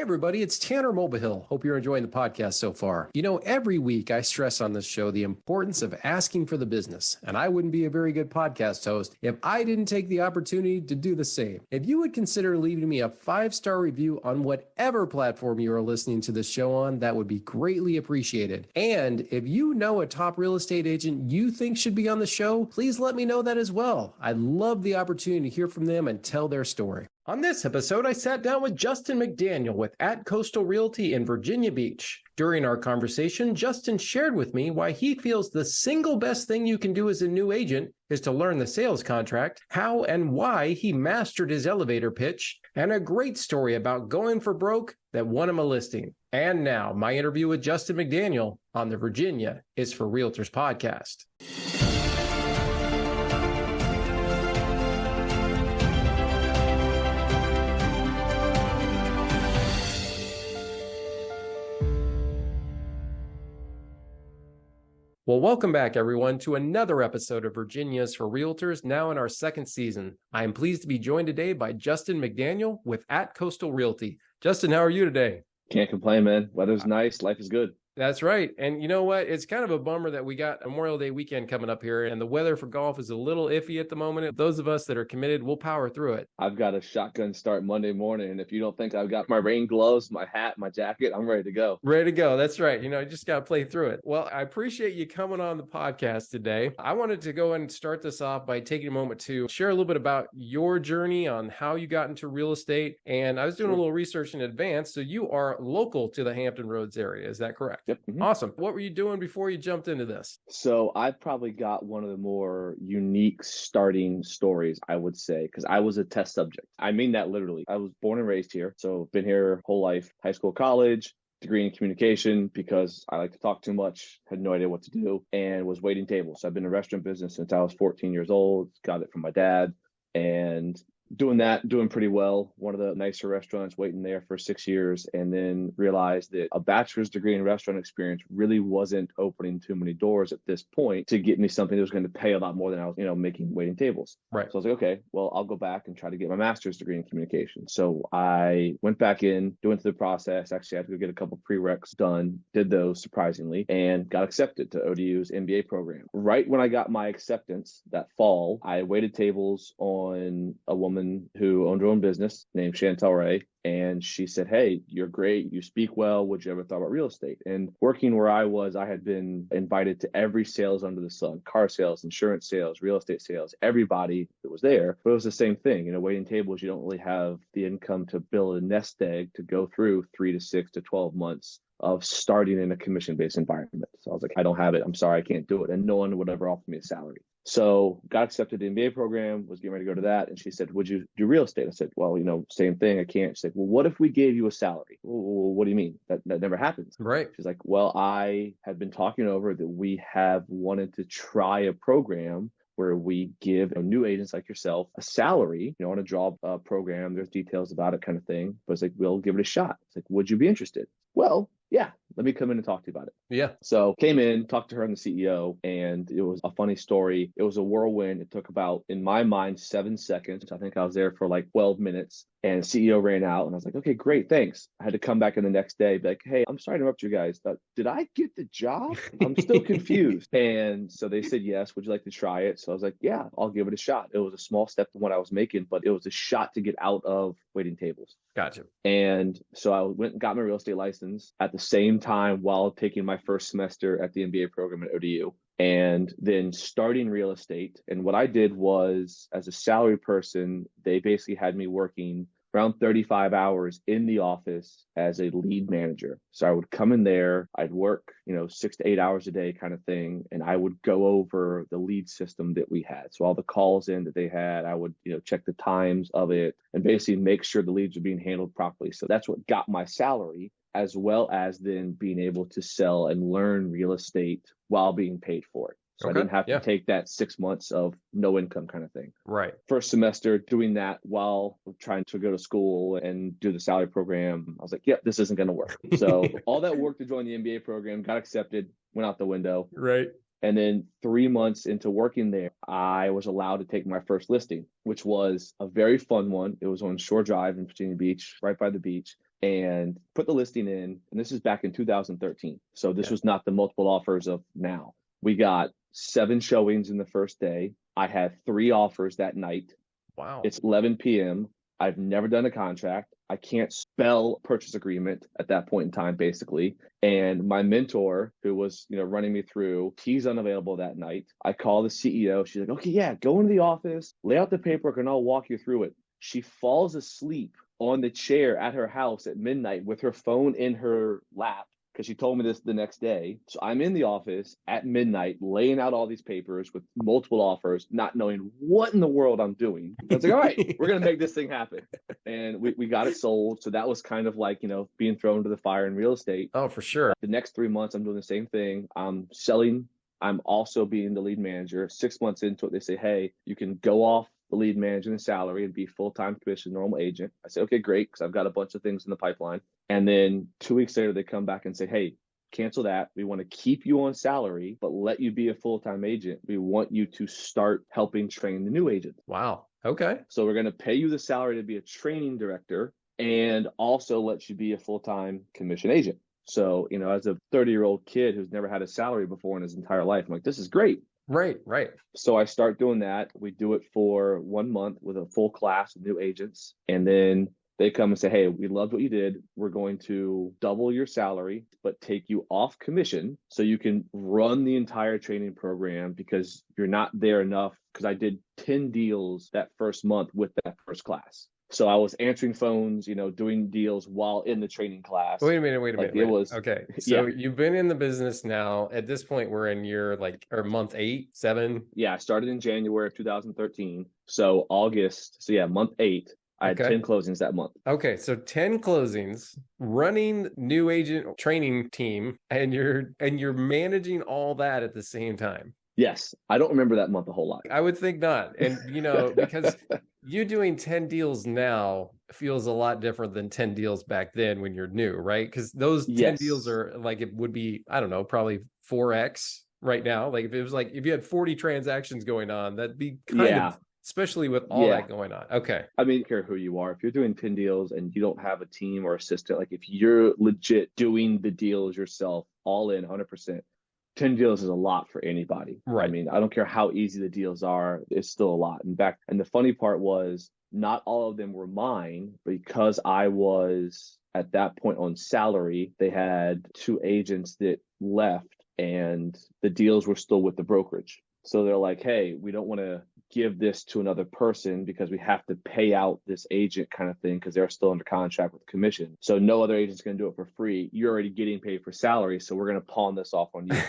Hey everybody, it's Tanner Mulvihill. Hope you're enjoying the podcast so far. You know, every week I stress on this show the importance of asking for the business, and I wouldn't be a very good podcast host if I didn't take the opportunity to do the same. If you would consider leaving me a 5-star review on whatever platform you are listening to this show on, that would be greatly appreciated. And if you know a top real estate agent you think should be on the show, please let me know that as well. I'd love the opportunity to hear from them and tell their story. On this episode, I sat down with Justin McDaniel with Coastal Realty in Virginia Beach. During our conversation, Justin shared with me why he feels the single best thing you can do as a new agent is to learn the sales contract, how and why he mastered his elevator pitch, and a great story about going for broke that won him a listing. And now, my interview with Justin McDaniel on the Virginia is for Realtors podcast. Well, welcome back, everyone, to another episode of Virginia's for Realtors, now in our second season. I am pleased to be joined today by Justin McDaniel with Coastal Realty. Justin, how are you today? Can't complain, man. Weather's nice. Life is good. That's right. And you know what? It's kind of a bummer that we got Memorial Day weekend coming up here, and the weather for golf is a little iffy at the moment. Those of us that are committed, we'll power through it. I've got a shotgun start Monday morning, and if you don't think I've got my rain gloves, my hat, my jacket, I'm ready to go. Ready to go. That's right. You know, you just got to play through it. Well, I appreciate you coming on the podcast today. I wanted to go and start this off by taking a moment to share a little bit about your journey on how you got into real estate. And I was doing a little research in advance. So you are local to the Hampton Roads area. Is that correct? Yep. Mm-hmm. Awesome. What were you doing before you jumped into this? So I've probably got one of the more unique starting stories, I would say, because I was a test subject. I mean that literally. I was born and raised here. So been here whole life, high school, college, degree in communication because I like to talk too much, had no idea what to do, and was waiting tables. So I've been in the restaurant business since I was 14 years old, got it from my dad, and doing pretty well. One of the nicer restaurants, waiting there for 6 years, and then realized that a bachelor's degree in restaurant experience really wasn't opening too many doors at this point to get me something that was going to pay a lot more than I was, making waiting tables. Right. So I was like, okay, well, I'll go back and try to get my master's degree in communication. So I went back in, went through the process. Actually, I had to go get a couple prereqs done, did those surprisingly, and got accepted to ODU's MBA program. Right when I got my acceptance that fall, I waited tables on a woman who owned her own business named Chantel Ray. And she said, hey, you're great. You speak well. Would you ever thought about real estate? And working where I was, I had been invited to every sales under the sun, car sales, insurance sales, real estate sales, everybody that was there. But it was the same thing. Waiting tables, you don't really have the income to build a nest egg to go through 3 to 6 to 12 months of starting in a commission-based environment. So I was like, I don't have it. I'm sorry, I can't do it. And no one would ever offer me a salary. So got accepted to the MBA program, was getting ready to go to that. And she said, would you do real estate? I said, well, same thing. I can't. She's like, well, what if we gave you a salary? Well, what do you mean? That never happens. Right. She's like, well, I had been talking over that we have wanted to try a program where we give new agents like yourself a salary, on a job program. There's details about it kind of thing. But it's like, we'll give it a shot. It's like, would you be interested? Well, yeah, let me come in and talk to you about it. Yeah. So came in, talked to her and the CEO, and it was a funny story. It was a whirlwind. It took about, in my mind, 7 seconds. I think I was there for like 12 minutes. And the CEO ran out, and I was like, okay, great, thanks. I had to come back in the next day, be like, hey, I'm sorry to interrupt you guys. Did I get the job? I'm still confused. And so they said, yes, would you like to try it? So I was like, yeah, I'll give it a shot. It was a small step from what I was making, but it was a shot to get out of waiting tables. Gotcha. And so I went and got my real estate license at the same time while taking my first semester at the MBA program at ODU. And then starting real estate. And what I did was, as a salary person, they basically had me working around 35 hours in the office as a lead manager. So I would come in there, I'd work, 6 to 8 hours a day kind of thing. And I would go over the lead system that we had. So all the calls in that they had, I would, check the times of it and basically make sure the leads are being handled properly. So that's what got my salary, as well as then being able to sell and learn real estate while being paid for it. So I didn't have to take that 6 months of no income kind of thing. Right. First semester doing that while trying to go to school and do the salary program, I was like, yep, this isn't going to work. So all that work to join the MBA program, got accepted, went out the window. Right. And then 3 months into working there, I was allowed to take my first listing, which was a very fun one. It was on Shore Drive in Virginia Beach, right by the beach. and put the listing in. And this is back in 2013. So this was not the multiple offers of now. We got 7 showings in the first day. I had 3 offers that night. Wow. It's 11 p.m. I've never done a contract. I can't spell purchase agreement at that point in time, basically. And my mentor, who was, running me through, he's unavailable that night. I call the CEO. She's like, okay, yeah, go into the office, lay out the paperwork, and I'll walk you through it. She falls asleep on the chair at her house at midnight with her phone in her lap, because she told me this the next day. So I'm in the office at midnight, laying out all these papers with multiple offers, not knowing what in the world I'm doing. I was like, all right, we're going to make this thing happen. And we got it sold. So that was kind of like, being thrown to the fire in real estate. Oh, for sure. The next 3 months, I'm doing the same thing. I'm selling. I'm also being the lead manager. 6 months into it, they say, hey, you can go off the lead manager and salary and be full-time commission normal agent. I say, okay, great, because I've got a bunch of things in the pipeline. And then 2 weeks later, they come back and say, hey, cancel that. We want to keep you on salary, but let you be a full-time agent. We want you to start helping train the new agent. Wow. Okay. So we're going to pay you the salary to be a training director and also let you be a full-time commission agent. So, as a 30-year-old kid who's never had a salary before in his entire life, I'm like, this is great. Right. So I start doing that. We do it for 1 month with a full class of new agents. And then they come and say, hey, we loved what you did. We're going to double your salary, but take you off commission so you can run the entire training program, because you're not there enough. Because I did 10 deals that first month with that first class. So I was answering phones, doing deals while in the training class. Wait a minute. It was okay. So you've been in the business now. At this point, we're in year month 8, 7. Yeah, I started in January of 2013. So month 8. I had 10 closings that month. Okay, so 10 closings, running new agent training team, and you're managing all that at the same time. Yes, I don't remember that month a whole lot. I would think not. And, because you doing 10 deals now feels a lot different than 10 deals back then when you're new, right? Because those 10 deals are it would be, I don't know, probably 4X right now. Like if you had 40 transactions going on, that'd be kind of, especially with all that going on. Okay. I mean, I don't care who you are. If you're doing 10 deals and you don't have a team or assistant, like if you're legit doing the deals yourself, all in 100%, 10 deals is a lot for anybody. Right. I mean, I don't care how easy the deals are. It's still a lot. And the funny part was not all of them were mine, because I was at that point on salary. They had 2 agents that left and the deals were still with the brokerage. So they're like, hey, we don't want to give this to another person because we have to pay out this agent kind of thing, because they're still under contract with commission. So no other agent's going to do it for free. You're already getting paid for salary, so we're going to pawn this off on you.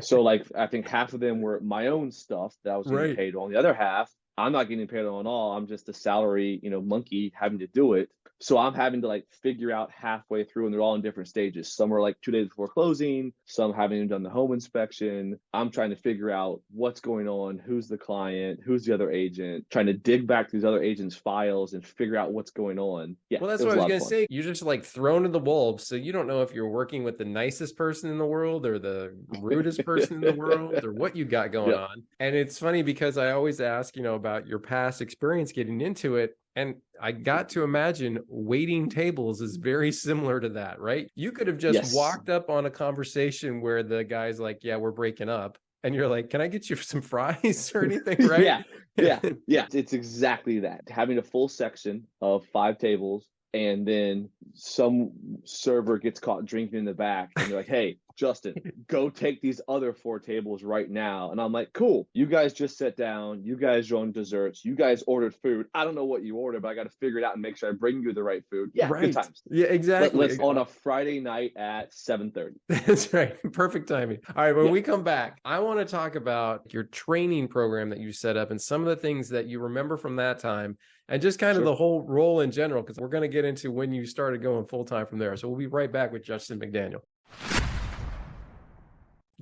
So I think half of them were my own stuff that I was getting paid on. The other half, I'm not getting paid on all. I'm just a salary, monkey having to do it. So I'm having to figure out halfway through, and they're all in different stages. Some are 2 days before closing, some haven't even done the home inspection. I'm trying to figure out what's going on, who's the client, who's the other agent, trying to dig back through these other agents' files and figure out what's going on. Yeah. Well, that's what I was going to say. You're just thrown to the wolves. So you don't know if you're working with the nicest person in the world or the rudest person in the world or what you got going on. And it's funny because I always ask, about your past experience getting into it. And I got to imagine waiting tables is very similar to that, right? You could have just walked up on a conversation where the guy's like, yeah, we're breaking up. And you're like, can I get you some fries or anything, right? Yeah. It's exactly that. Having a full section of 5 tables, and then some server gets caught drinking in the back, and they're like, hey, Justin, go take these other 4 tables right now. And I'm like, cool, you guys just sat down, you guys are on desserts, you guys ordered food. I don't know what you ordered, but I got to figure it out and make sure I bring you the right food. Yeah, good times. Yeah, exactly. Let's on a Friday night at 7:30. That's right. Perfect timing. All right, when we come back, I want to talk about your training program that you set up and some of the things that you remember from that time, and just kind of the whole role in general, because we're going to get into when you started going full-time from there. So we'll be right back with Justin McDaniel.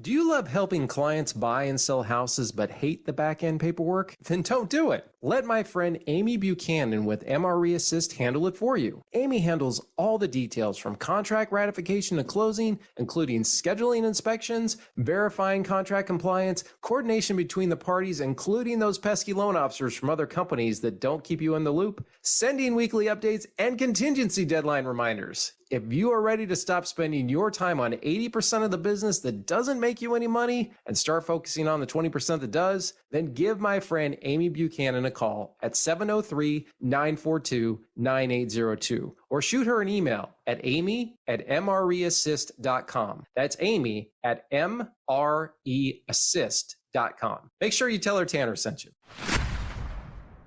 Do you love helping clients buy and sell houses but hate the back-end paperwork? Then don't do it. Let my friend Amy Buchanan with MRE Assist handle it for you. Amy handles all the details from contract ratification to closing, including scheduling inspections, verifying contract compliance, coordination between the parties, including those pesky loan officers from other companies that don't keep you in the loop, sending weekly updates, and contingency deadline reminders. If you are ready to stop spending your time on 80% of the business that doesn't make you any money and start focusing on the 20% that does, then give my friend Amy Buchanan a call at 703-942-9802 or shoot her an email at amy@mreassist.com. That's Amy at mreassist.com. Make sure you tell her Tanner sent you.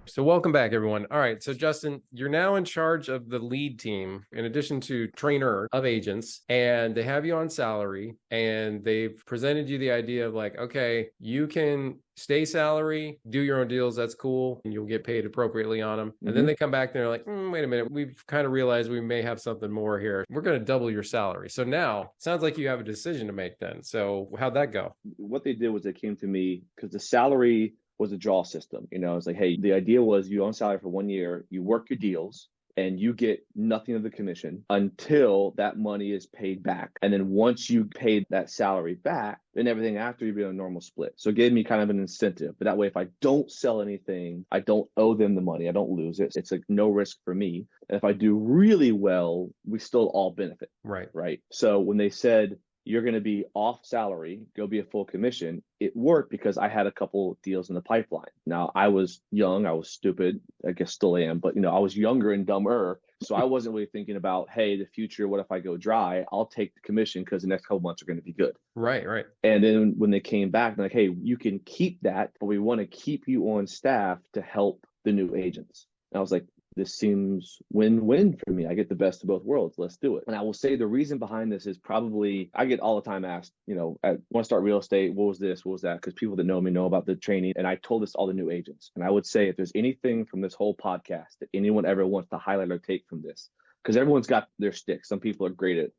So welcome back, everyone. All right. So Justin, you're now in charge of the lead team, in addition to trainer of agents, and they have you on salary, and they've presented you the idea of like, okay, you can stay salary, do your own deals. That's cool. And you'll get paid appropriately on them. And then they come back and they're like, wait a minute. We've kind of realized we may have something more here. We're going to double your salary. So now sounds like you have a decision to make then. So how'd that go? What they did was they came to me because the salary was a draw system. It's like, hey, the idea was you own salary for 1 year, you work your deals, and you get nothing of the commission until that money is paid back. And then once you paid that salary back, then everything after you'd be on a normal split. So it gave me kind of an incentive. But that way, if I don't sell anything, I don't owe them the money. I don't lose it. It's like no risk for me. And if I do really well, we still all benefit. Right. So when they said, you're going to be off salary, go be a full commission, it worked because I had a couple deals in the pipeline. Now, I was young, I was stupid, I guess still am, but I was younger and dumber. So I wasn't really thinking about, hey, the future, what if I go dry? I'll take the commission because the next couple months are going to be good. Right. And then when they came back, they're like, hey, you can keep that, but we want to keep you on staff to help the new agents. And I was like, this seems win-win for me. I get the best of both worlds. Let's do it. And I will say the reason behind this is probably, I get all the time asked, I want to start real estate. What was this? What was that? Because people that know me know about the training. And I told this to all the new agents. And I would say if there's anything from this whole podcast that anyone ever wants to highlight or take from this, because everyone's got their stick. Some people are great at,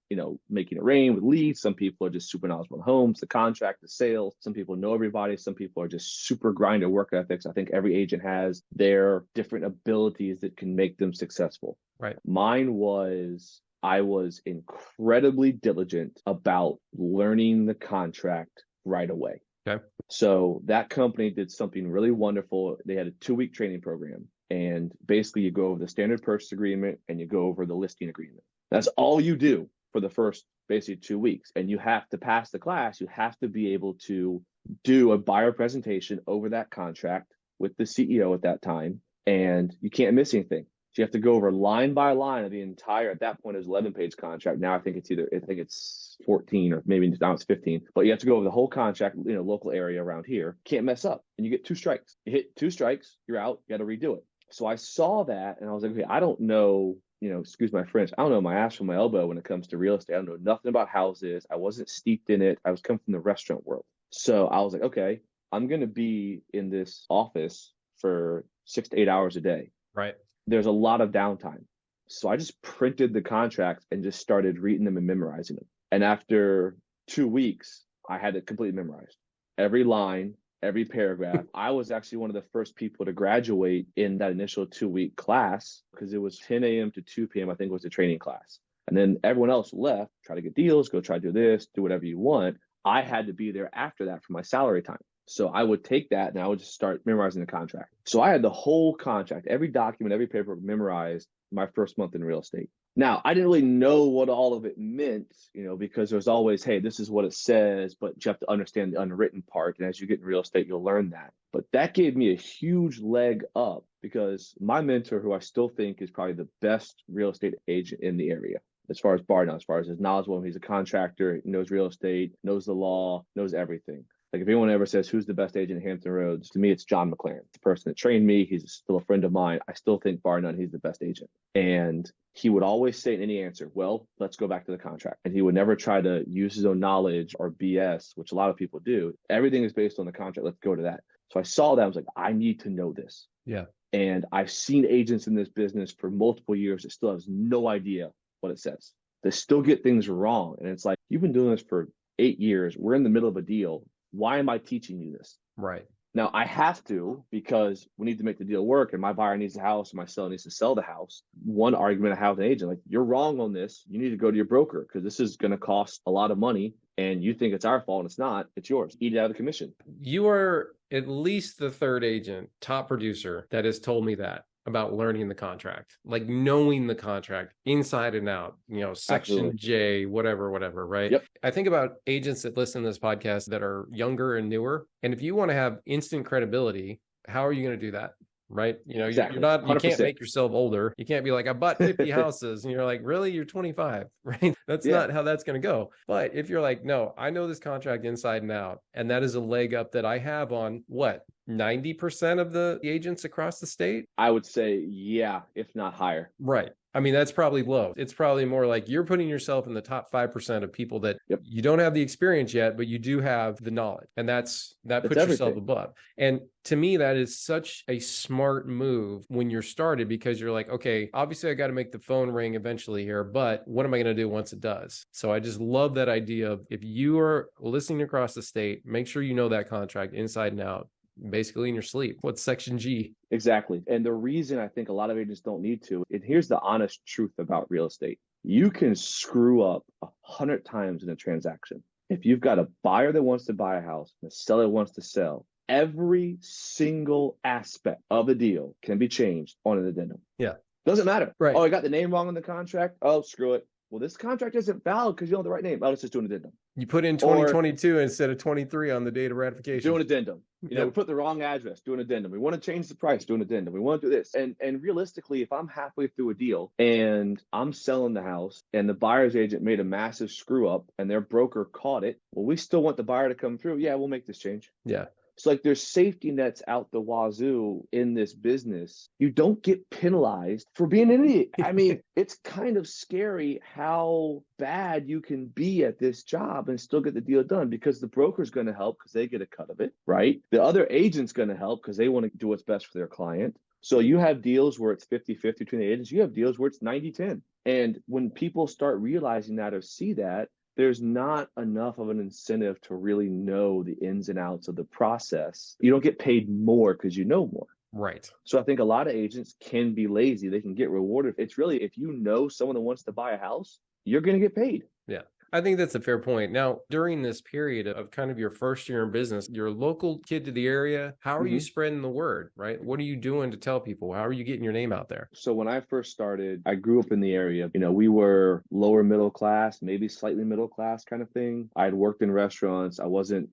making it rain with leads. Some people are just super knowledgeable in homes, the contract, the sales. Some people know everybody. Some people are just super grinder work ethics. I think every agent has their different abilities that can make them successful. Right. Mine was, I was incredibly diligent about learning the contract right away. Okay. So that company did something really wonderful. They had a 2-week training program. And basically you go over the standard purchase agreement and you go over the listing agreement. That's all you do for the first basically 2 weeks. And you have to pass the class. You have to be able to do a buyer presentation over that contract with the CEO at that time. And you can't miss anything. So you have to go over line by line of the entire, at that point it was 11-page contract. Now I think it's 14 or maybe now it's 15, but you have to go over the whole contract, local area around here. Can't mess up. And you get 2 strikes. You hit 2 strikes, you're out, you got to redo it. So I saw that and I was like, okay, I don't know, excuse my French, I don't know my ass from my elbow when it comes to real estate. I don't know nothing about houses. I wasn't steeped in it. I was coming from the restaurant world. So I was like, okay, I'm going to be in this office for 6 to 8 hours a day. Right. There's a lot of downtime. So I just printed the contracts and just started reading them and memorizing them. And after 2 weeks, I had it completely memorized. Every line, every paragraph. I was actually one of the first people to graduate in that initial 2-week class because it was 10 a.m. to 2 p.m. I think was the training class. And then everyone else left, try to get deals, go try to do this, do whatever you want. I had to be there after that for my salary time. So I would take that and I would just start memorizing the contract. So I had the whole contract, every document, every paper memorized my first month in real estate. Now, I didn't really know what all of it meant, because there's always, hey, this is what it says, but you have to understand the unwritten part. And as you get in real estate, you'll learn that. But that gave me a huge leg up because my mentor, who I still think is probably the best real estate agent in the area, as far as bar none, as far as his knowledgeable, he's a contractor, knows real estate, knows the law, knows everything. Like if anyone ever says, who's the best agent in Hampton Roads? To me, it's John McLaren, the person that trained me. He's still a friend of mine. I still think bar none, he's the best agent. And he would always say in any answer, well, let's go back to the contract. And he would never try to use his own knowledge or BS, which a lot of people do. Everything is based on the contract. Let's go to that. So I saw that. I was like, I need to know this. Yeah. And I've seen agents in this business for multiple years that still has no idea what it says. They still get things wrong. And it's like, you've been doing this for 8 years. We're in the middle of a deal. Why am I teaching you this? Right. Now I have to because we need to make the deal work and my buyer needs the house and my seller needs to sell the house. One argument I have with an agent, like, you're wrong on this. You need to go to your broker because this is going to cost a lot of money and you think it's our fault and it's not. It's yours. Eat it out of the commission. You are at least the third agent, top producer, that has told me that about learning the contract, like knowing the contract inside and out, section Absolutely. J, whatever, right? Yep. I think about agents that listen to this podcast that are younger and newer. And if you want to have instant credibility, how are you going to do that? Right. Exactly. You can't 100%. make yourself older. You can't be like, I bought 50 houses. And you're like, really? You're 25, right? That's not how that's going to go. But if you're like, no, I know this contract inside and out, and that is a leg up that I have on what? 90% of the agents across the state? I would say, yeah, if not higher. Right. I mean, that's probably low. It's probably more like you're putting yourself in the top 5% of people that you don't have the experience yet, but you do have the knowledge. And that puts yourself above. And to me, that is such a smart move when you're started, because you're like, okay, obviously I got to make the phone ring eventually here, but what am I going to do once it does? So I just love that idea of, if you are listening across the state, make sure you know that contract inside and out, basically in your sleep. What's section G? Exactly. And the reason I think a lot of agents don't need to, and here's the honest truth about real estate. You can screw up 100 times in a transaction. If you've got a buyer that wants to buy a house and a seller wants to sell, every single aspect of the deal can be changed on an addendum. Yeah. Doesn't matter. Right. Oh, I got the name wrong on the contract. Oh, screw it. Well, this contract isn't valid because you don't have the right name. Oh, let's just do an addendum. You put in 2022 instead of 23 on the date of ratification. Do an addendum. We put the wrong address, do an addendum. We want to change the price, do an addendum. We want to do this. And realistically, if I'm halfway through a deal and I'm selling the house and the buyer's agent made a massive screw up and their broker caught it, well, we still want the buyer to come through. Yeah, we'll make this change. Yeah. So like, there's safety nets out the wazoo in this business. You don't get penalized for being an idiot. I mean, it's kind of scary how bad you can be at this job and still get the deal done, because the broker's going to help because they get a cut of it, right? The other agent's going to help because they want to do what's best for their client. So you have deals where it's 50-50 between the agents. You have deals where it's 90-10. And when people start realizing that or see that, there's not enough of an incentive to really know the ins and outs of the process. You don't get paid more because you know more. Right. So I think a lot of agents can be lazy. They can get rewarded. It's really, if you know someone that wants to buy a house, you're going to get paid. Yeah. I think that's a fair point. Now, during this period of kind of your first year in business, you're a local kid to the area. How are you spreading the word, right? What are you doing to tell people? How are you getting your name out there? So when I first started, I grew up in the area. We were lower middle class, maybe slightly middle class kind of thing. I had worked in restaurants. I wasn't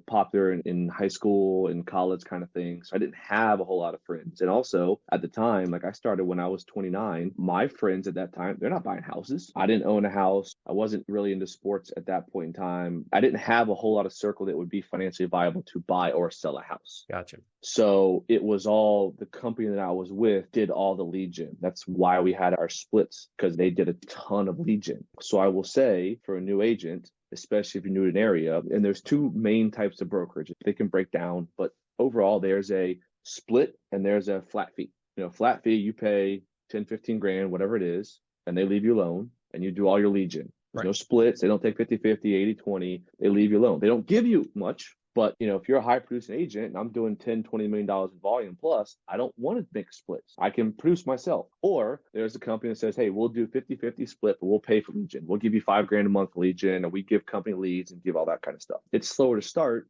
popular in high school and college kind of thing. So I didn't have a whole lot of friends. And also at the time, like I started when I was 29, my friends at that time, they're not buying houses. I didn't own a house. I wasn't really into sports at that point in time. I didn't have a whole lot of circle that would be financially viable to buy or sell a house. Gotcha. So it was all the company that I was with did all the lead gen. That's why we had our splits, because they did a ton of lead gen. So I will say, for a new agent, especially if you're new to an area, and there's two main types of brokerage they can break down, but overall there's a split and there's a flat fee. Flat fee, you pay 10, 15 grand, whatever it is, and they leave you alone and you do all your lead gen. There's no splits. They don't take 50-50, 80-20. They leave you alone. They don't give you much. But, if you're a high producing agent and I'm doing $10, $20 million in volume plus, I don't want to make splits. I can produce myself. Or there's a company that says, hey, we'll do 50-50 split, but we'll pay for lead gen. We'll give you $5,000 a month lead gen, and we give company leads and give all that kind of stuff. It's slower to start.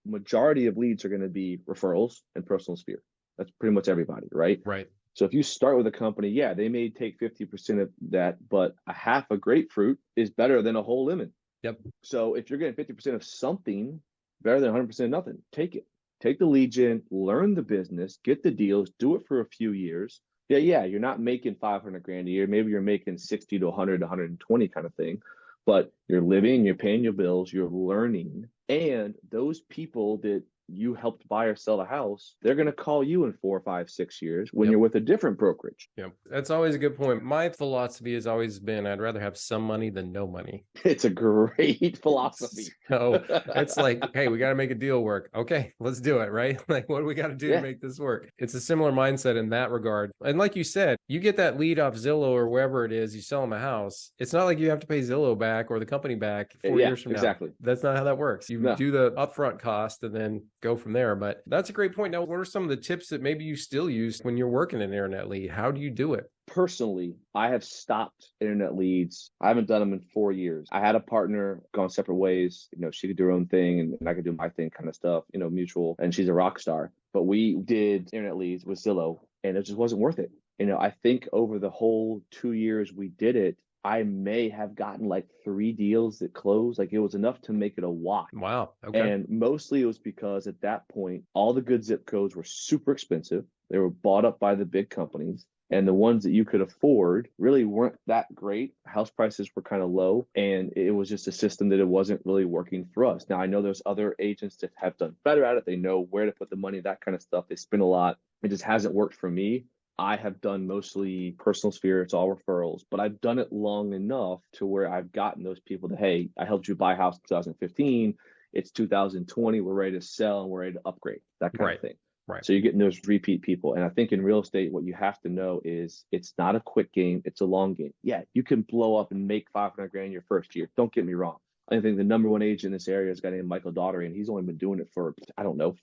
Majority of leads are going to be referrals and personal sphere. That's pretty much everybody, right? Right. So if you start with a company, they may take 50% of that, but a half a grapefruit is better than a whole lemon. Yep. So if you're getting 50% of something, better than 100% of nothing, take it. Take the lead gen, learn the business, get the deals, do it for a few years. Yeah, you're not making 500 grand a year. Maybe you're making 60 to 100 to 120 kind of thing, but you're living, you're paying your bills, you're learning. And those people that you helped buy or sell a house, they're going to call you in 4, 5, 6 years when you're with a different brokerage. Yeah, that's always a good point. My philosophy has always been, I'd rather have some money than no money. It's a great philosophy. So it's like, hey, we got to make a deal work. Okay, let's do it, right? Like, what do we got to do to make this work? It's a similar mindset in that regard. And like you said, you get that lead off Zillow or wherever it is, you sell them a house. It's not like you have to pay Zillow back or the company back 4 years from now. Exactly. That's not how that works. You do the upfront cost, and then go from there. But that's a great point. Now, what are some of the tips that maybe you still use when you're working an internet lead? How do you do it? Personally, I have stopped internet leads. I haven't done them in 4 years. I had a partner, gone separate ways. She could do her own thing and I could do my thing kind of stuff, mutual. And she's a rock star. But we did internet leads with Zillow and it just wasn't worth it. I think over the whole 2 years we did it, I may have gotten like 3 deals that closed. Like it was enough to make it a wash. Wow. Okay. And mostly it was because at that point, all the good zip codes were super expensive. They were bought up by the big companies. And the ones that you could afford really weren't that great. House prices were kind of low. And it was just a system that it wasn't really working for us. Now, I know there's other agents that have done better at it. They know where to put the money, that kind of stuff. They spend a lot. It just hasn't worked for me. I have done mostly personal sphere. It's all referrals, but I've done it long enough to where I've gotten those people that, hey, I helped you buy a house in 2015. It's 2020. We're ready to sell and we're ready to upgrade, that kind of thing. Right. So you're getting those repeat people. And I think in real estate, what you have to know is it's not a quick game. It's a long game. Yeah, you can blow up and make 500 grand your first year. Don't get me wrong. I think the number one agent in this area is a guy named Michael Daughtery, and he's only been doing it for,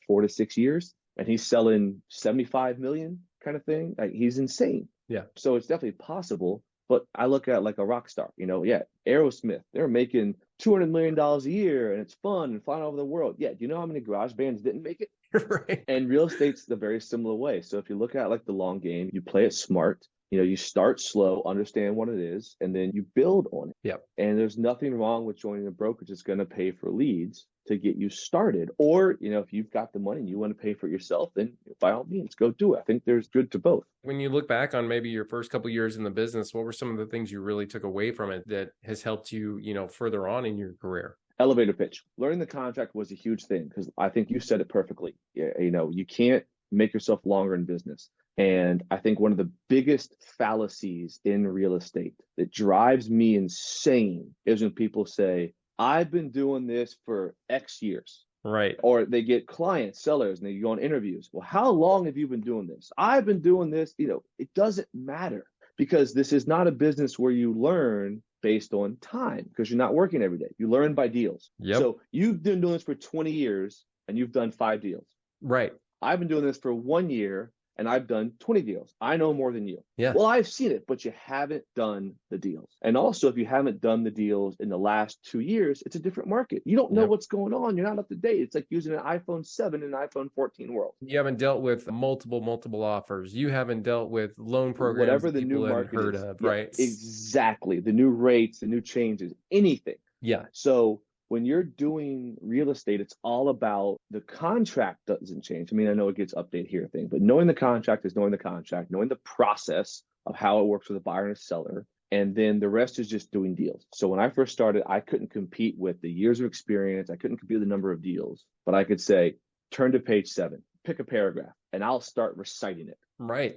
4 to 6 years. And he's selling 75 million kind of thing. Like, he's insane. Yeah. So it's definitely possible. But I look at it like a rock star, Aerosmith, they're making $200 million a year and it's fun and flying over the world. Yeah. Do you know how many garage bands didn't make it? Right. And real estate's the very similar way. So if you look at like the long game, you play it smart. You start slow, understand what it is, and then you build on it. Yep. And there's nothing wrong with joining a brokerage that's going to pay for leads to get you started. Or, if you've got the money and you want to pay for it yourself, then by all means, go do it. I think there's good to both. When you look back on maybe your first couple of years in the business, what were some of the things you really took away from it that has helped you, further on in your career? Elevator pitch. Learning the contract was a huge thing because I think you said it perfectly. You can't make yourself longer in business. And I think one of the biggest fallacies in real estate that drives me insane is when people say, I've been doing this for X years. Right. Or they get clients, sellers, and they go on interviews. Well, how long have you been doing this? I've been doing this. It doesn't matter because this is not a business where you learn based on time because you're not working every day. You learn by deals. Yep. So you've been doing this for 20 years and you've done 5 deals. Right. I've been doing this for 1 year and I've done 20 deals. I know more than you. Yeah. Well, I've seen it, but you haven't done the deals. And also, if you haven't done the deals in the last 2 years, it's a different market. You don't know what's going on. You're not up to date. It's like using an iPhone 7 in an iPhone 14 world. You haven't dealt with multiple offers. You haven't dealt with loan programs. Whatever the new market heard is. of, Yeah, right? Exactly. The new rates, the new changes, anything. Yeah. So when you're doing real estate, it's all about the contract doesn't change. I mean, I know it gets updated here thing, but knowing the contract is knowing the contract, knowing the process of how it works with a buyer and a seller. And then the rest is just doing deals. So when I first started, I couldn't compete with the years of experience. I couldn't compete with the number of deals, but I could say, turn to page 7, pick a paragraph, and I'll start reciting it. Right.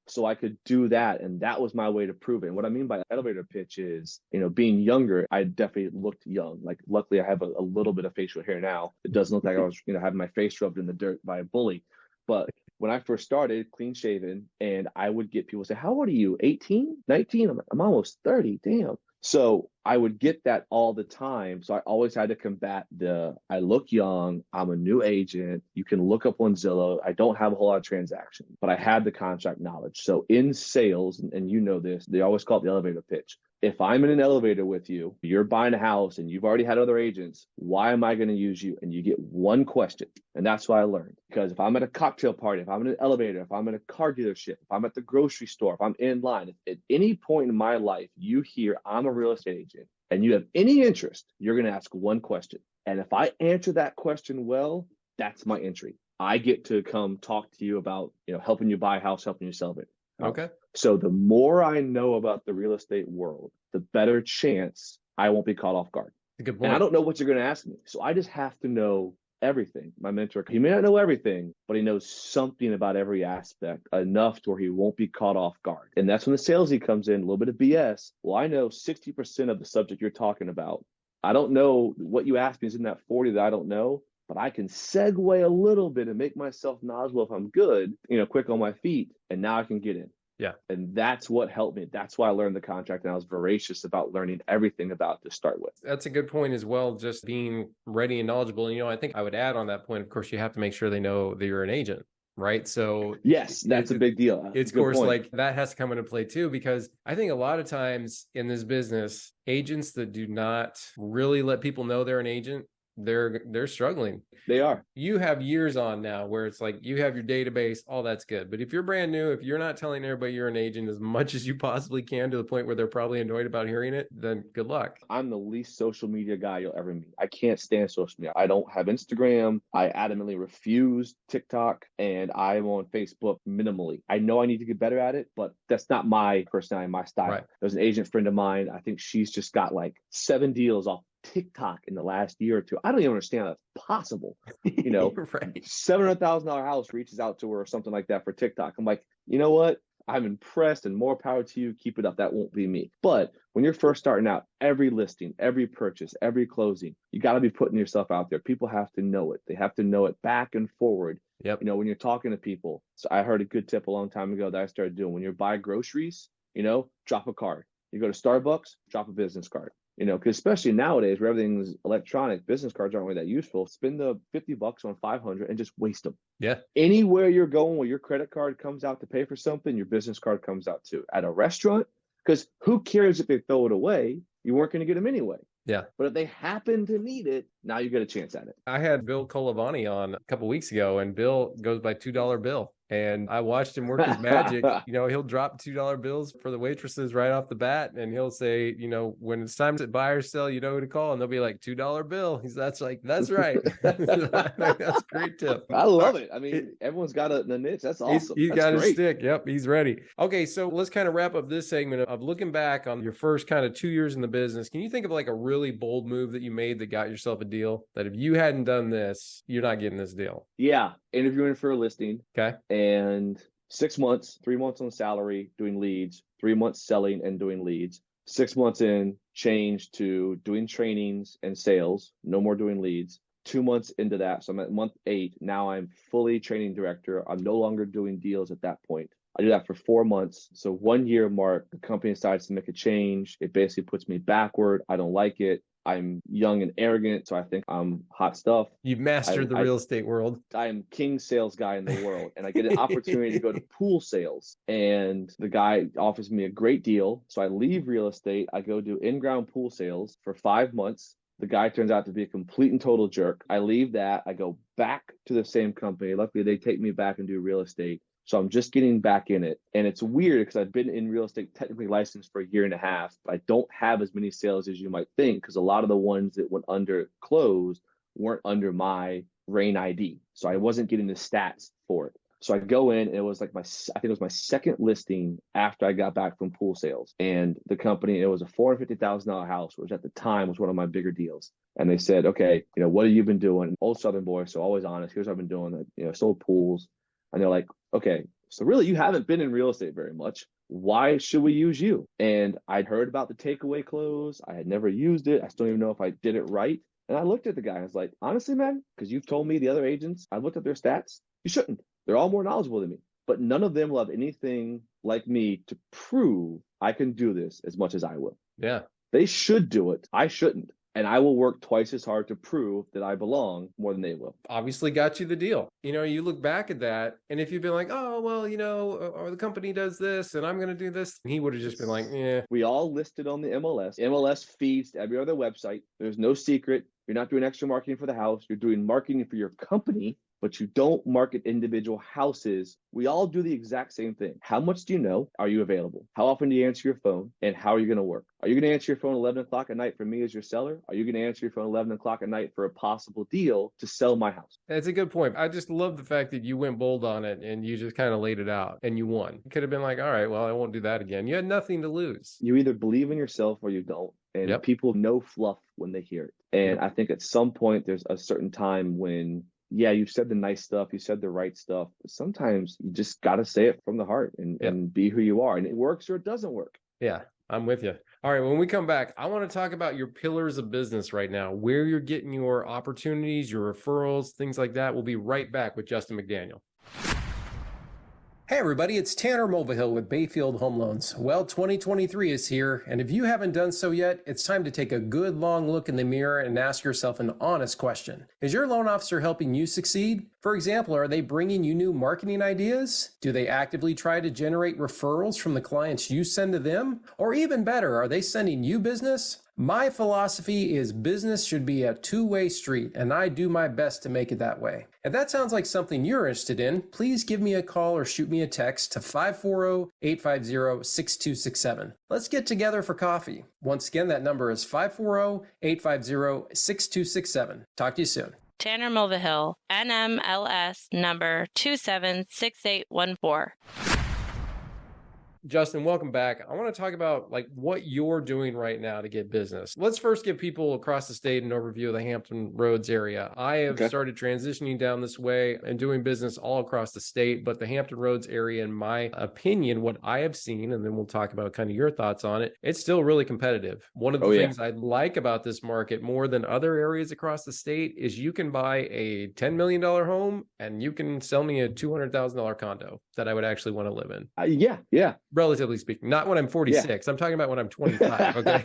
So I could do that. And that was my way to prove it. And what I mean by elevator pitch is, being younger, I definitely looked young. Like, luckily I have a little bit of facial hair now. It doesn't look like I was, having my face rubbed in the dirt by a bully. But when I first started, clean shaven, and I would get people say, how old are you? 18, 19? I'm like, I'm almost 30. Damn. So I would get that all the time. So I always had to combat I look young, I'm a new agent. You can look up on Zillow. I don't have a whole lot of transactions, but I had the contract knowledge. So in sales, and you know this, they always call it the elevator pitch. If I'm in an elevator with you, you're buying a house and you've already had other agents, why am I going to use you? And you get one question. And that's what I learned. Because if I'm at a cocktail party, if I'm in an elevator, if I'm in a car dealership, if I'm at the grocery store, if I'm in line, if at any point in my life you hear I'm a real estate agent and you have any interest, you're going to ask one question. And if I answer that question well, that's my entry. I get to come talk to you about, helping you buy a house, helping you sell it. Okay. So the more I know about the real estate world, the better chance I won't be caught off guard. Good point. And I don't know what you're going to ask me. So I just have to know everything. My mentor, he may not know everything, but he knows something about every aspect enough to where he won't be caught off guard. And that's when the salesy comes in, a little bit of BS. Well, I know 60% of the subject you're talking about. I don't know what you asked me is in that 40 that I don't know, but I can segue a little bit and make myself knowledgeable if I'm good, quick on my feet. And now I can get in. Yeah. And that's what helped me. That's why I learned the contract, and I was voracious about learning everything about it to start with. That's a good point as well, just being ready and knowledgeable. And, I think I would add on that point, of course, you have to make sure they know that you're an agent, right? So yes, that's a big deal. It's of course, like that has to come into play too, because I think a lot of times in this business, agents that do not really let people know they're an agent, they're struggling. They are. You have years on now where it's like you have your database, all that's good. But if you're brand new, if you're not telling everybody you're an agent as much as you possibly can to the point where they're probably annoyed about hearing it, then good luck. I'm the least social media guy you'll ever meet. I can't stand social media. I don't have Instagram. I adamantly refuse TikTok, and I'm on Facebook minimally. I know I need to get better at it, but that's not my personality, my style. Right. There's an agent friend of mine. I think she's just got like 7 deals off TikTok in the last year or two. I don't even understand how that's possible. Right. $700,000 house reaches out to her or something like that for TikTok. I'm like, you know what? I'm impressed, and more power to you. Keep it up. That won't be me. But when you're first starting out, every listing, every purchase, every closing, you got to be putting yourself out there. People have to know it. They have to know it back and forward. Yep. When you're talking to people. So I heard a good tip a long time ago that I started doing. When you buy groceries, drop a card. You go to Starbucks, drop a business card. Because especially nowadays where everything's electronic, business cards aren't really that useful. Spend the $50 on 500 and just waste them. Yeah. Anywhere you're going where your credit card comes out to pay for something, your business card comes out too. At a restaurant, because who cares if they throw it away? You weren't going to get them anyway. Yeah. But if they happen to need it, now you get a chance at it. I had Bill Colavani on a couple of weeks ago, and Bill goes by $2 bill. And I watched him work his magic. He'll drop $2 bills for the waitresses right off the bat. And he'll say, when it's time to buy or sell, you know who to call. And they'll be like, $2 bill. That's right. That's a great tip. I love it. I mean, everyone's got a niche. That's awesome. He's got his stick. Yep. He's ready. Okay. So let's kind of wrap up this segment of looking back on your first kind of 2 years in the business. Can you think of like a really bold move that you made that got yourself a deal that if you hadn't done this, you're not getting this deal? Yeah. Interviewing for a listing. Okay. And 6 months, 3 months on salary, doing leads, 3 months selling and doing leads. 6 months in, changed to doing trainings and sales, no more doing leads. 2 months into that, so I'm at month 8. Now I'm fully training director. I'm no longer doing deals at that point. I do that for 4 months. So 1 year mark, the company decides to make a change. It basically puts me backward. I don't like it. I'm young and arrogant, so I think I'm hot stuff. You've mastered the real estate world. I am king sales guy in the world, and I get an opportunity to go to pool sales, and the guy offers me a great deal. So I leave real estate. I go do in-ground pool sales for 5 months. The guy turns out to be a complete and total jerk. I leave that. I go back to the same company. Luckily, they take me back and do real estate. So I'm just getting back in it. And it's weird because I've been in real estate technically licensed for 1.5 years. I don't have as many sales as you might think because a lot of the ones that went under closed weren't under my RAIN ID. So I wasn't getting the stats for it. So I go in, and it was like I think it was my second listing after I got back from pool sales. And the company, it was a $450,000 house, which at the time was one of my bigger deals. And they said, okay, what have you been doing? Old Southern boy, so always honest. Here's what I've been doing. Sold pools. And they're like, okay, so really you haven't been in real estate very much. Why should we use you? And I'd heard about the takeaway close. I had never used it. I still don't even know if I did it right. And I looked at the guy and I was like, honestly, man, because you've told me the other agents, I looked at their stats. You shouldn't. They're all more knowledgeable than me. But none of them will have anything like me to prove I can do this as much as I will. Yeah. They should do it. I shouldn't. And I will work twice as hard to prove that I belong more than they will. Obviously got you the deal. You look back at that, and if you've been like, oh, well, or the company does this and I'm going to do this, he would have just been like, yeah. We all listed on the MLS. MLS feeds to every other website. There's no secret. You're not doing extra marketing for the house. You're doing marketing for your company, but you don't market individual houses. We all do the exact same thing. How much do you know? Are you available? How often do you answer your phone? And how are you going to work? Are you going to answer your phone 11 o'clock at night for me as your seller? Are you going to answer your phone 11 o'clock at night for a possible deal to sell my house? That's a good point. I just love the fact that you went bold on it and you just kind of laid it out and you won. You could have been like, all right, well, I won't do that again. You had nothing to lose. You either believe in yourself or you don't. And people know fluff when they hear it. And I think at some point there's a certain time when, yeah, you said the nice stuff, you said the right stuff, but sometimes you just got to say it from the heart and be who you are. And it works or it doesn't work. Yeah, I'm with you. All right, when we come back, I want to talk about your pillars of business right now, where you're getting your opportunities, your referrals, things like that. We'll be right back with Justin McDaniel. Hey everybody, it's Tanner Mulvihill with Bayfield Home Loans. Well, 2023 is here, and if you haven't done so yet, it's time to take a good long look in the mirror and ask yourself an honest question. Is your loan officer helping you succeed? For example, are they bringing you new marketing ideas? Do they actively try to generate referrals from the clients you send to them? Or even better, are they sending you business? My philosophy is business should be a two-way street, and I do my best to make it that way. If that sounds like something you're interested in, please give me a call or shoot me a text to 540-850-6267. Let's get together for coffee. Once again, that number is 540-850-6267. Talk to you soon. Tanner Mulvihill, NMLS number 276814. Justin, welcome back. I want to talk about what you're doing right now to get business. Let's first give people across the state an overview of the Hampton Roads area. I have started transitioning down this way and doing business all across the state, but the Hampton Roads area, in my opinion, what I have seen, and then we'll talk about kind of your thoughts on it, it's still really competitive. One of the things I like about this market more than other areas across the state is you can buy a $10 million home and you can sell me a $200,000 condo that I would actually want to live in. Yeah. Relatively speaking, not when I'm 46. I'm talking about when I'm 25. Okay.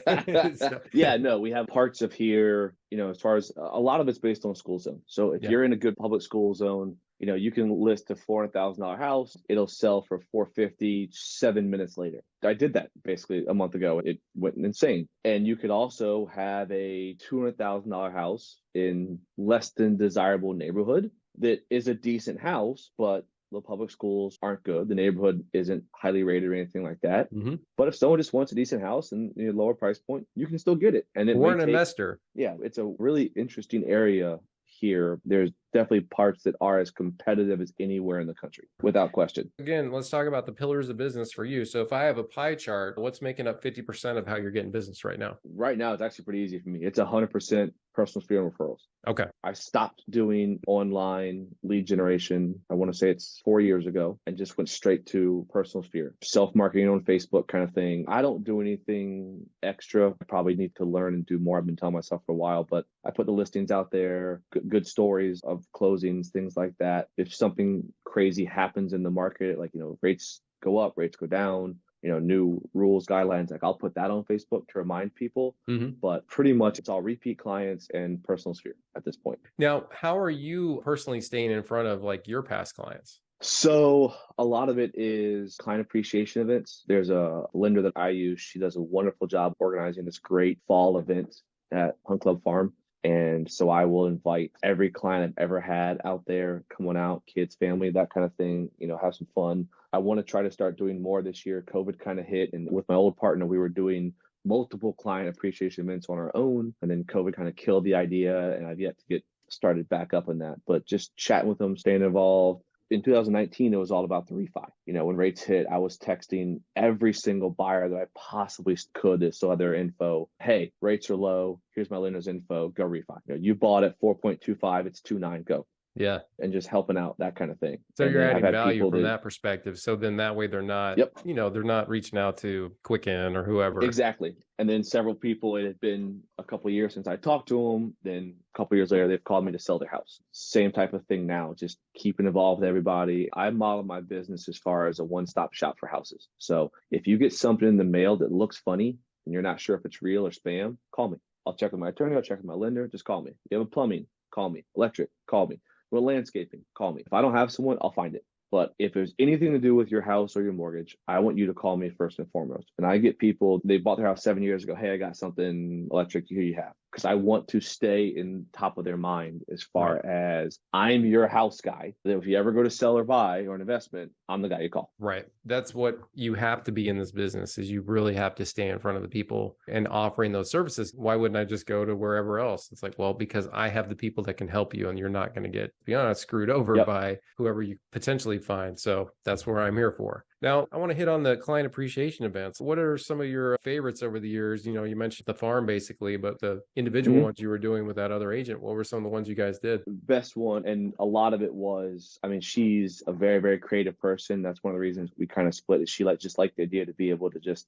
We have parts of here, as far as a lot of it's based on school zone. So if you're in a good public school zone, you can list a $400,000 house. It'll sell for $450 7 minutes later. I did that basically a month ago. It went insane. And you could also have a $200,000 house in less than desirable neighborhood that is a decent house, but the public schools aren't good. The neighborhood isn't highly rated or anything like that. Mm-hmm. But if someone just wants a decent house and a lower price point, you can still get it. And we're an investor. Yeah, it's a really interesting area here. There's definitely parts that are as competitive as anywhere in the country, without question. Again, let's talk about the pillars of business for you. So if I have a pie chart, what's making up 50% of how you're getting business right now? Right now, it's actually pretty easy for me. It's 100% personal sphere and referrals. Okay. I stopped doing online lead generation. I want to say it's 4 years ago, and just went straight to personal sphere, self-marketing on Facebook kind of thing. I don't do anything extra. I probably need to learn and do more. I've been telling myself for a while, but I put the listings out there, good stories of closings, things like that. If something crazy happens in the market, rates go up, rates go down, new rules, guidelines, I'll put that on Facebook to remind people. Mm-hmm. But pretty much it's all repeat clients and personal sphere at this point. Now, how are you personally staying in front of your past clients? So a lot of it is client appreciation events. There's a lender that I use. She does a wonderful job organizing this great fall event at Hunt Club Farm. And so I will invite every client I've ever had out there, come on out, kids, family, that kind of thing, have some fun. I want to try to start doing more this year. COVID kind of hit. And with my old partner, we were doing multiple client appreciation events on our own. And then COVID kind of killed the idea. And I've yet to get started back up on that. But just chatting with them, staying involved. In 2019, it was all about the refi. When rates hit, I was texting every single buyer that I possibly could that still had their info. Hey, rates are low. Here's my lender's info. Go refi. You bought at 4.25. It's 2.9. Go. Yeah. And just helping out, that kind of thing. So you're adding value from that perspective. So then that way they're not, they're not reaching out to Quicken or whoever. Exactly. And then several people, it had been a couple of years since I talked to them. Then a couple of years later, they've called me to sell their house. Same type of thing now, just keeping involved with everybody. I model my business as far as a one-stop shop for houses. So if you get something in the mail that looks funny and you're not sure if it's real or spam, call me. I'll check with my attorney. I'll check with my lender. Just call me. If you have a plumbing, call me. Electric, call me. With landscaping, call me. If I don't have someone, I'll find it. But if there's anything to do with your house or your mortgage, I want you to call me first and foremost. And I get people, they bought their house 7 years ago. Hey, I got something electric. Here you have. Because I want to stay in top of their mind as far as I'm your house guy. That if you ever go to sell or buy or an investment, I'm the guy you call. Right. That's what you have to be in this business, is you really have to stay in front of the people and offering those services. Why wouldn't I just go to wherever else? It's because I have the people that can help you, and you're not going to get, to be honest, screwed over by whoever you potentially find. So that's where I'm here for. Now, I want to hit on the client appreciation events. What are some of your favorites over the years? You mentioned the farm basically, but the individual ones you were doing with that other agent, what were some of the ones you guys did? Best one, and a lot of it was, she's a very, very creative person. That's one of the reasons we kind of split, is she just liked the idea to be able to just,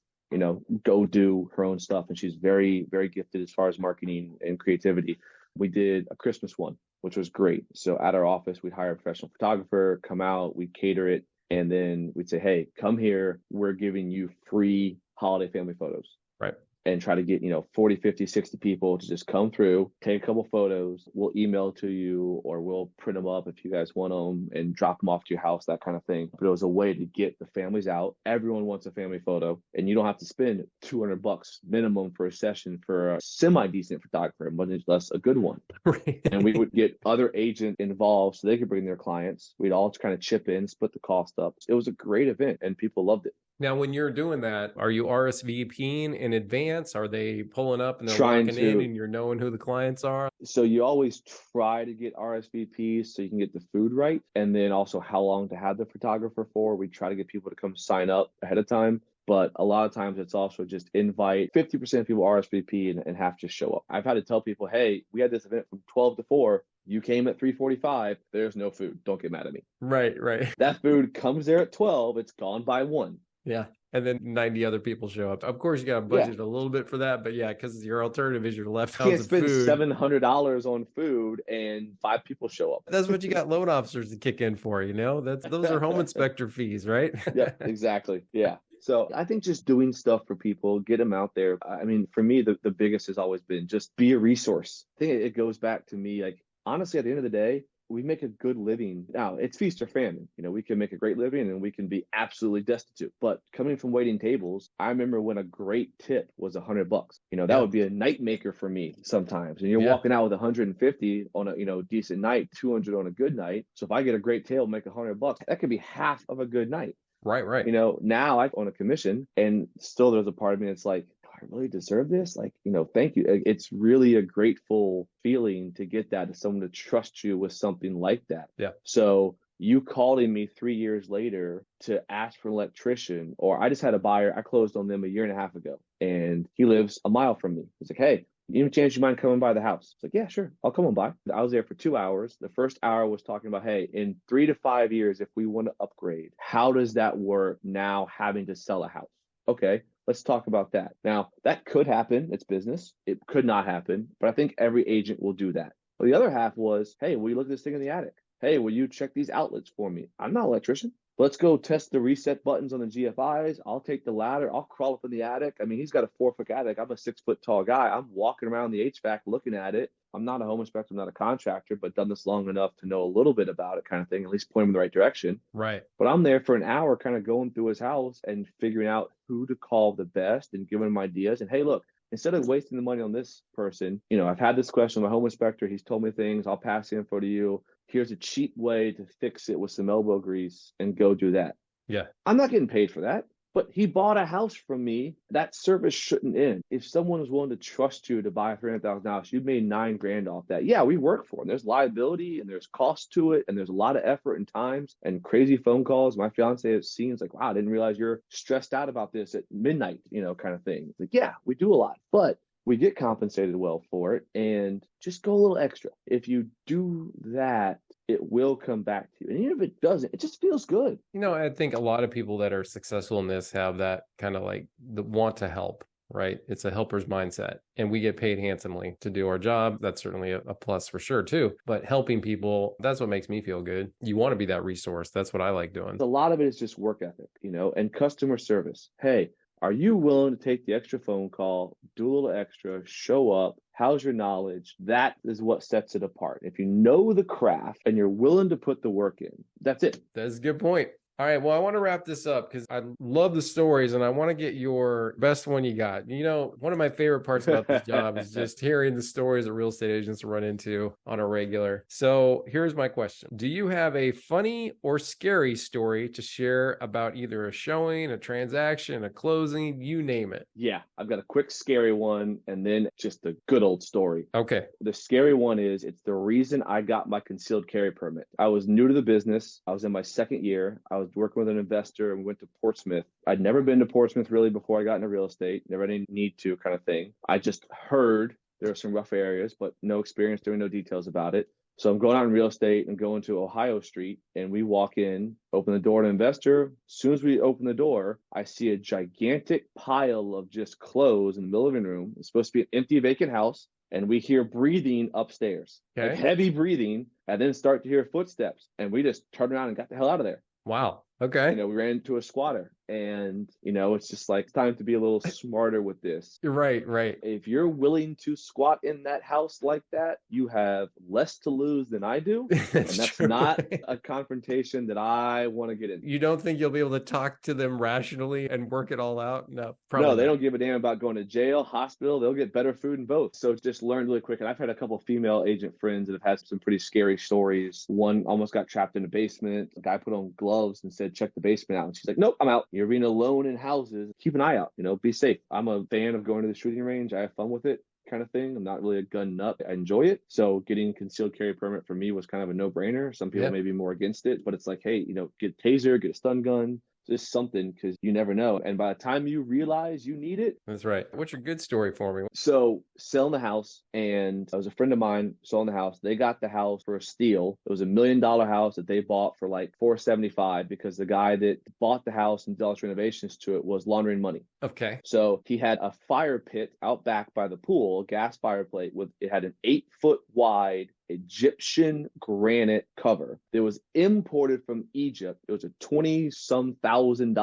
go do her own stuff. And she's very, very gifted as far as marketing and creativity. We did a Christmas one, which was great. So at our office, we'd hire a professional photographer, come out, we'd cater it. And then we'd say, hey, come here. We're giving you free holiday family photos. Right. And try to get, 40, 50, 60 people to just come through, take a couple photos. We'll email to you or we'll print them up if you guys want them and drop them off to your house, that kind of thing. But it was a way to get the families out. Everyone wants a family photo and you don't have to spend $200 minimum for a session for a semi-decent photographer, much less a good one. Right. And we would get other agents involved so they could bring their clients. We'd all kind of chip in, split the cost up. It was a great event and people loved it. Now, when you're doing that, are you RSVPing in advance? Are they pulling up and they're Trying walking to, in and you're knowing who the clients are? So you always try to get RSVPs so you can get the food right. And then also how long to have the photographer for. We try to get people to come sign up ahead of time. But a lot of times it's also just invite 50% of people RSVP and have to show up. I've had to tell people, hey, we had this event from 12 to 4. You came at 3:45. There's no food. Don't get mad at me. Right, right. That food comes there at 12. It's gone by 1. Yeah. And then 90 other people show up. Of course, you got to budget a little bit for that. But yeah, because your alternative is you're left out of food. You can't spend $700 on food and 5 people show up. That's what you got loan officers to kick in for, those are home inspector fees, right? Yeah, exactly. Yeah. So I think just doing stuff for people, get them out there. I mean, for me, the biggest has always been just be a resource. I think it goes back to me, like, honestly, at the end of the day, we make a good living. Now, it's feast or famine. We can make a great living and we can be absolutely destitute. But coming from waiting tables, I remember when a great tip was $100. That would be a night maker for me sometimes. And you're walking out with 150 on a decent night, 200 on a good night. So if I get a great table, make $100, that could be half of a good night. Right. Now I own a commission and still there's a part of me that's like, I really deserve this? Like, thank you. It's really a grateful feeling to get that, to someone to trust you with something like that. Yeah. So you calling me 3 years later to ask for an electrician, or I just had a buyer, I closed on them a year and a half ago and he lives a mile from me. He's like, hey, any chance you mind coming by the house? It's like, yeah, sure. I'll come on by. I was there for 2 hours. The first hour was talking about, hey, in 3 to 5 years, if we want to upgrade, how does that work now having to sell a house? Okay. Let's talk about that. Now, that could happen. It's business. It could not happen, but I think every agent will do that. But the other half was, hey, will you look at this thing in the attic? Hey, will you check these outlets for me? I'm not an electrician. Let's go test the reset buttons on the GFIs. I'll take the ladder. I'll crawl up in the attic. I mean, he's got a 4-foot attic. I'm a 6-foot tall guy. I'm walking around the HVAC looking at it. I'm not a home inspector. I'm not a contractor, but done this long enough to know a little bit about it kind of thing, at least point him in the right direction. Right. But I'm there for an hour kind of going through his house and figuring out who to call the best and giving him ideas. And hey, look, instead of wasting the money on this person, I've had this question with my home inspector. He's told me things. I'll pass the info to you. Here's a cheap way to fix it with some elbow grease and go do that. Yeah. I'm not getting paid for that. But he bought a house from me. That service shouldn't end. If someone is willing to trust you to buy a $300,000 house, you've made $9,000 off that. Yeah, we work for them. There's liability and there's cost to it. And there's a lot of effort and times and crazy phone calls. My fiance, it seems like, wow, I didn't realize you're stressed out about this at midnight, kind of thing. It's like, yeah, we do a lot, but we get compensated well for it, and just go a little extra. If you do that, it will come back to you. And even if it doesn't, it just feels good. I think a lot of people that are successful in this have that kind of like the want to help, right? It's a helper's mindset, and we get paid handsomely to do our job. That's certainly a plus for sure too. But helping people, that's what makes me feel good. You want to be that resource. That's what I like doing. A lot of it is just work ethic, and customer service. Hey, are you willing to take the extra phone call, do a little extra, show up? How's your knowledge? That is what sets it apart. If you know the craft and you're willing to put the work in, that's it. That's a good point. All right. Well, I want to wrap this up because I love the stories and I want to get your best one you got. One of my favorite parts about this job is just hearing the stories that real estate agents run into on a regular. So here's my question. Do you have a funny or scary story to share about either a showing, a transaction, a closing, you name it? Yeah, I've got a quick scary one and then just a good old story. Okay. The scary one is it's the reason I got my concealed carry permit. I was new to the business. I was in my second year. I was working with an investor and we went to Portsmouth. I'd never been to Portsmouth really before I got into real estate, never any need to kind of thing. I just heard there are some rough areas, but no experience doing no details about it. So I'm going out in real estate and going to Ohio Street and we walk in, open the door to an investor. As soon as we open the door, I see a gigantic pile of just clothes in the living room. It's supposed to be an empty vacant house. And we hear breathing upstairs, like heavy breathing, and then start to hear footsteps. And we just turned around and got the hell out of there. Wow. Okay. We ran into a squatter, and it's just like time to be a little smarter with this. Right, right. If you're willing to squat in that house like that, you have less to lose than I do. And that's true. not a confrontation that I want to get in. You don't think you'll be able to talk to them rationally and work it all out? No, probably No, they not. don't give a damn about going to jail, hospital. They'll get better food and both. So just learn really quick. And I've had a couple of female agent friends that have had some pretty scary stories. One almost got trapped in a basement. The guy put on gloves and said, check the basement out. And she's like, nope, I'm out. You're being alone in houses. Keep an eye out, be safe. I'm a fan of going to the shooting range. I have fun with it, kind of thing. I'm not really a gun nut. I enjoy it. So getting concealed carry permit for me was kind of a no-brainer. Some people may be more against it, but it's like, hey, get a taser, get a stun gun, just something, because you never know. And by the time you realize you need it. That's right. What's your good story for me? So selling the house, and it was a friend of mine selling the house. They got the house for a steal. It was $1 million house that they bought for like $475 because the guy that bought the house and did all renovations to it was laundering money. Okay. So he had a fire pit out back by the pool, a gas fireplace it had an 8-foot wide Egyptian granite cover. It was imported from Egypt. It was a $20-some thousand.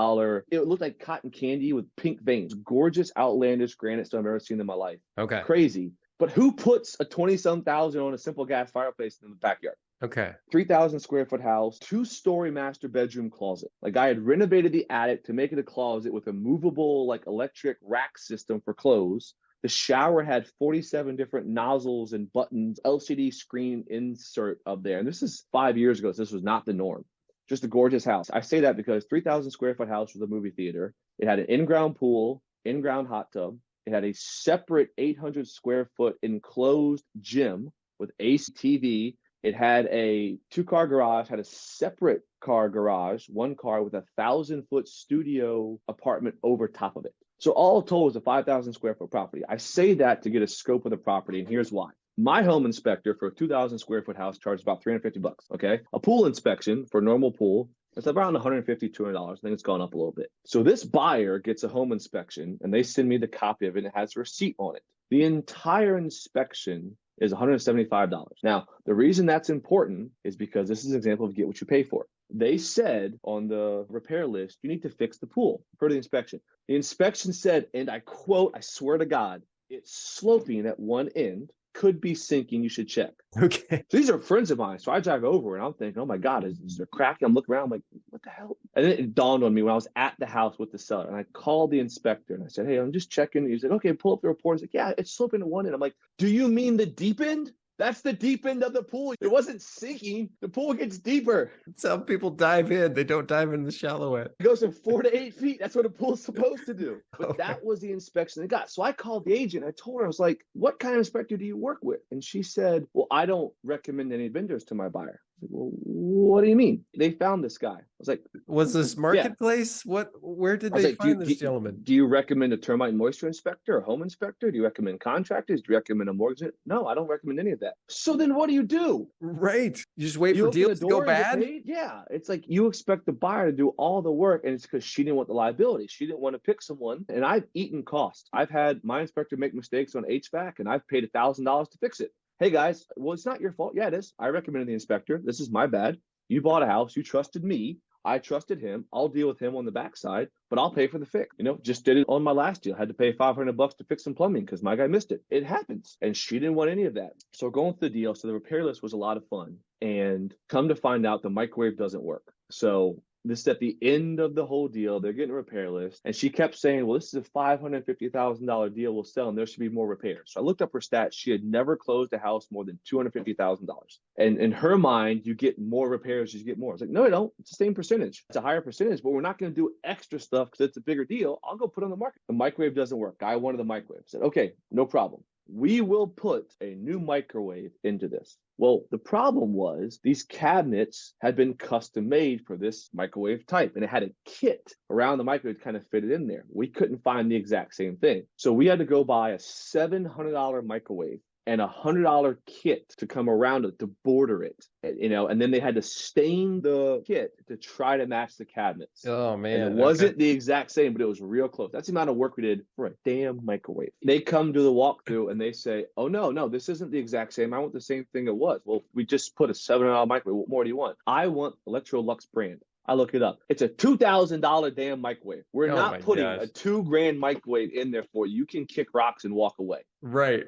It looked like cotton candy with pink veins. Gorgeous, outlandish granite stone I've ever seen in my life. Okay. Crazy. But who puts a 20-some thousand on a simple gas fireplace in the backyard? Okay. 3,000 square foot house, 2-story master bedroom closet. Like, I had renovated the attic to make it a closet with a movable like electric rack system for clothes. The shower had 47 different nozzles and buttons, LCD screen insert up there. And this is 5 years ago, so this was not the norm. Just a gorgeous house. I say that because 3,000 square foot house was a movie theater. It had an in-ground pool, in-ground hot tub. It had a separate 800 square foot enclosed gym with AC TV. It had a 2-car garage, had a separate car garage, 1 car with a 1,000-foot studio apartment over top of it. So all told, it was a 5,000 square foot property. I say that to get a scope of the property, and here's why. My home inspector for a 2,000 square foot house charges about $350. Okay, a pool inspection for a normal pool, it's around $150, $200. I think it's gone up a little bit. So this buyer gets a home inspection, and they send me the copy of it. And it has a receipt on it. The entire inspection is $175. Now, the reason that's important is because this is an example of get what you pay for. They said on the repair list, you need to fix the pool for the inspection. The inspection said, and I quote, I swear to God, it's sloping at one end, could be sinking, you should check. Okay. So these are friends of mine. So I drive over and I'm thinking, oh my God, is there a crack? I'm looking around, I'm like, what the hell? And then it dawned on me when I was at the house with the seller, and I called the inspector and I said, hey, I'm just checking. He said, okay, pull up the report. He's like, yeah, it's sloping to one end. I'm like, do you mean the deep end? That's the deep end of the pool. It wasn't sinking. The pool gets deeper. Some people dive in. They don't dive in the shallow end. It goes from 4 to 8 feet. That's what a pool's supposed to do. But that was the inspection they got. So I called the agent. I told her, I was like, what kind of inspector do you work with? And she said, well, I don't recommend any vendors to my buyer. I said, well, what do you mean? They found this guy. I was like, was this marketplace? Yeah. Where did they find this gentleman? Do you recommend a termite and moisture inspector, a home inspector? Do you recommend contractors? Do you recommend a mortgage? No, I don't recommend any of that. So then what do? Right. You just wait for deals to go bad? Yeah. It's like you expect the buyer to do all the work, and it's because she didn't want the liability. She didn't want to pick someone. And I've eaten costs. I've had my inspector make mistakes on HVAC, and I've paid $1,000 to fix it. Hey guys, well, it's not your fault. Yeah, it is. I recommended the inspector. This is my bad. You bought a house. You trusted me. I trusted him. I'll deal with him on the backside, but I'll pay for the fix. Just did it on my last deal. Had to pay $500 to fix some plumbing because my guy missed it. It happens. And she didn't want any of that. So going through the deal, so the repair list was a lot of fun. And come to find out, the microwave doesn't work. So this is at the end of the whole deal. They're getting a repair list. And she kept saying, well, this is a $550,000 deal we'll sell, and there should be more repairs. So I looked up her stats. She had never closed a house more than $250,000. And in her mind, you get more repairs, you get more. It's like, no, I don't. It's the same percentage. It's a higher percentage, but we're not going to do extra stuff because it's a bigger deal. I'll go put it on the market. The microwave doesn't work. Guy wanted the microwave. I said, okay, no problem. We will put a new microwave into this. Well, the problem was these cabinets had been custom made for this microwave type, and it had a kit around the microwave to kind of fit it in there. We couldn't find the exact same thing. So we had to go buy a $700 microwave and a $100 kit to come around it to border it, and then they had to stain the kit to try to match the cabinets. Oh man. And it wasn't the exact same, but it was real close. That's the amount of work we did for a damn microwave. They come to the walkthrough and they say, oh no, this isn't the exact same. I want the same thing it was. Well, we just put a $700 microwave. What more do you want? I want Electrolux brand. I look it up. It's a $2,000 damn microwave. We're not putting a $2,000 microwave in there for you. You can kick rocks and walk away. Right.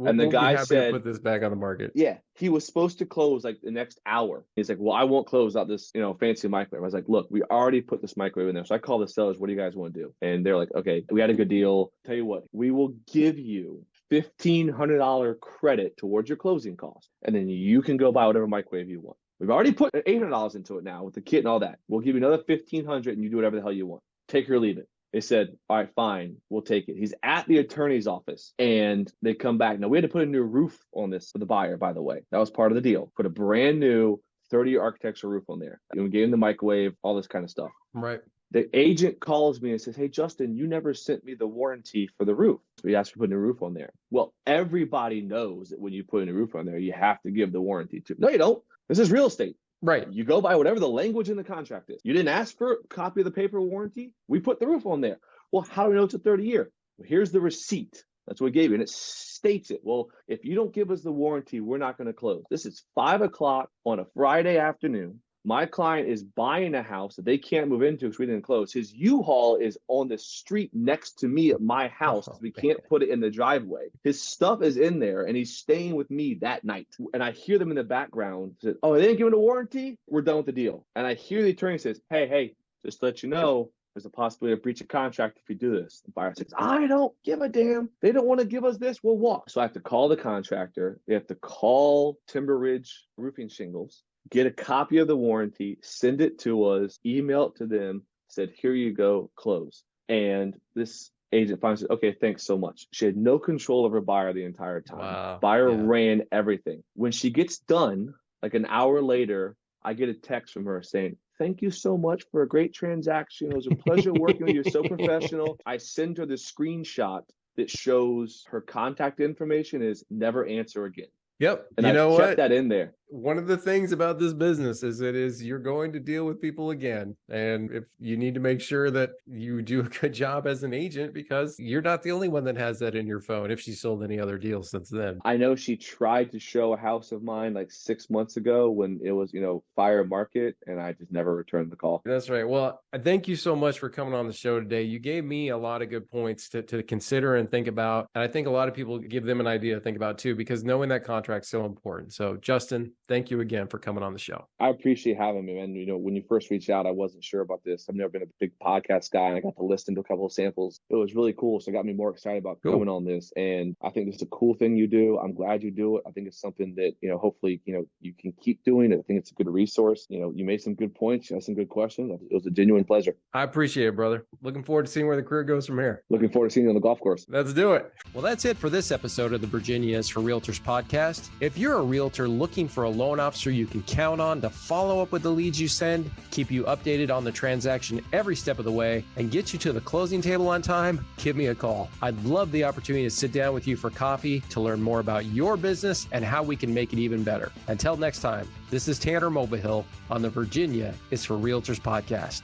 And the guy said, to put this back on the market. Yeah, he was supposed to close like the next hour. He's like, well, I won't close out this, fancy microwave. I was like, look, we already put this microwave in there. So I called the sellers. What do you guys want to do? And they're like, okay, we had a good deal. Tell you what, we will give you $1,500 credit towards your closing costs, and then you can go buy whatever microwave you want. We've already put $800 into it now with the kit and all that. We'll give you another $1,500 and you do whatever the hell you want. Take it or leave it. They said, all right, fine, we'll take it. He's at the attorney's office and they come back. Now, we had to put a new roof on this for the buyer, by the way. That was part of the deal. Put a brand new 30-year architectural roof on there. And we gave him the microwave, all this kind of stuff. Right. The agent calls me and says, hey, Justin, you never sent me the warranty for the roof. So he asked for putting a roof on there. Well, everybody knows that when you put a roof on there, you have to give the warranty to. No, you don't. This is real estate. Right. You go by whatever the language in the contract is. You didn't ask for a copy of the paper warranty. We put the roof on there. Well, how do we know it's a 30-year? Well, here's the receipt. That's what we gave you. And it states it. Well, if you don't give us the warranty, we're not going to close. This is 5 o'clock on a Friday afternoon. My client is buying a house that they can't move into because we didn't close. His U-Haul is on the street next to me at my house because we can't put it in the driveway. His stuff is in there, and he's staying with me that night. And I hear them in the background say, oh, they didn't give him a warranty? We're done with the deal. And I hear the attorney says, hey, just to let you know, there's a possibility of breach of contract if you do this. The buyer says, I don't give a damn. They don't want to give us this. We'll walk. So I have to call the contractor. They have to call Timber Ridge Roofing Shingles, get a copy of the warranty, send it to us, email it to them, said, here you go, close. And this agent finally said, okay, thanks so much. She had no control of her buyer the entire time. Wow. Buyer ran everything. When she gets done, like an hour later, I get a text from her saying, thank you so much for a great transaction. It was a pleasure working with you. You're so professional. I send her the screenshot that shows her contact information is never answer again. Yep. And I kept that in there. One of the things about this business is you're going to deal with people again. And if you need to make sure that you do a good job as an agent, because you're not the only one that has that in your phone if she sold any other deals since then. I know she tried to show a house of mine like 6 months ago when it was, fire market, and I just never returned the call. That's right. Well, I thank you so much for coming on the show today. You gave me a lot of good points to consider and think about. And I think a lot of people give them an idea to think about too, because knowing that contract's so important. So Justin, thank you again for coming on the show. I appreciate having me, man. When you first reached out, I wasn't sure about this. I've never been a big podcast guy, and I got to listen to a couple of samples. It was really cool. So it got me more excited about coming on this. And I think this is a cool thing you do. I'm glad you do it. I think it's something that, hopefully, you can keep doing. I think it's a good resource. You made some good points. You had some good questions. It was a genuine pleasure. I appreciate it, brother. Looking forward to seeing where the career goes from here. Looking forward to seeing you on the golf course. Let's do it. Well, that's it for this episode of the Virginia is for Realtors podcast. If you're a realtor looking for a loan officer you can count on to follow up with the leads you send, keep you updated on the transaction every step of the way, and get you to the closing table on time, give me a call. I'd love the opportunity to sit down with you for coffee to learn more about your business and how we can make it even better. Until next time, this is Tanner Mulvihill on the Virginia is for Realtors podcast.